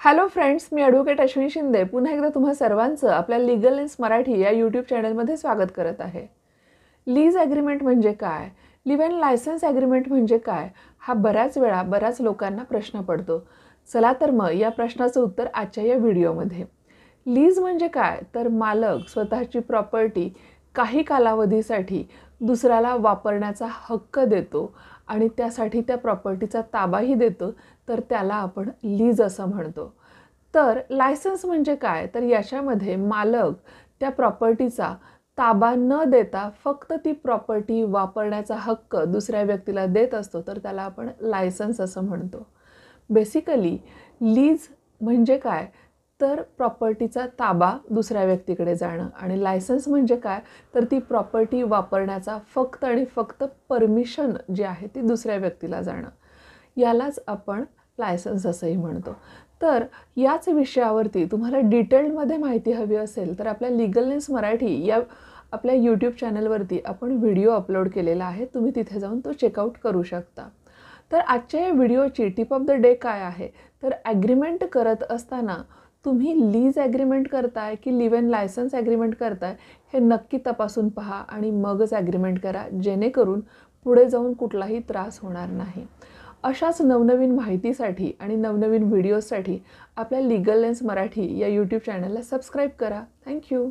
Hello friends, मी advocate Ashwini Shinde पुन्हा एकदा तुम्हा सर्वांचं आपल्या लीगल लेन्स मराठी या यूट्यूब चॅनलमध्ये स्वागत करत आहे. लीज ॲग्रीमेंट म्हणजे काय? लिव्ह इन लायसन्स ॲग्रीमेंट म्हणजे काय? हा बऱ्याच लोकांना प्रश्न पडतो. चला तर मग या प्रश्नाचं उत्तर आजच्या या व्हिडिओमध्ये. लीज म्हणजे काय? तर मालक स्वतःची प्रॉपर्टी काही कालावधीसाठी दुसऱ्याला वापरण्याचा हक्क देतो आणि त्यासाठी त्या प्रॉपर्टीचा ताबाही देतो, तर त्याला आपण लीज असं म्हणतो. तर लायसन्स म्हणजे काय? तर याच्यामध्ये मालक त्या प्रॉपर्टीचा ताबा न देता फक्त ती प्रॉपर्टी वापरण्याचा हक्क दुसऱ्या व्यक्तीला देत असतो, तर त्याला आपण लायसन्स असं म्हणतो. बेसिकली लीज म्हणजे काय? तर प्रॉपर्टीचा ताबा दुसऱ्या व्यक्तीकडे जाणं आणि लायसन्स म्हणजे काय? तर ती प्रॉपर्टी वापरण्याचा फक्त आणि फक्त परमिशन जी आहे ती दुसऱ्या व्यक्तीला जाणं. यालाच आपण लायसन्स असंही म्हणतो. तर याच विषयावरती तुम्हाला डिटेल्डमध्ये माहिती हवी असेल तर आपल्या लीगल लेन्स मराठी या आपल्या यूट्यूब चॅनलवरती आपण व्हिडिओ अपलोड केलेला आहे. तुम्ही तिथे जाऊन तो चेकआउट करू शकता. तर आजच्या या व्हिडिओची टिप ऑफ द डे काय आहे? तर ॲग्रीमेंट करत असताना तुम्ही लीज ॲग्रीमेंट करताय की लिव्ह इन लायसन्स ॲग्रीमेंट करताय हे नक्की तपासून पहा आणि मगच ॲग्रीमेंट करा, जेणेकरून पुढे जाऊन कुठलाही त्रास होणार नाही. अशाच नवनवीन माहितीसाठी आणि नवनवीन व्हिडिओजसाठी आपल्या लीगल लेन्स मराठी या यूट्यूब चॅनलला सबस्क्राईब करा. थँक्यू.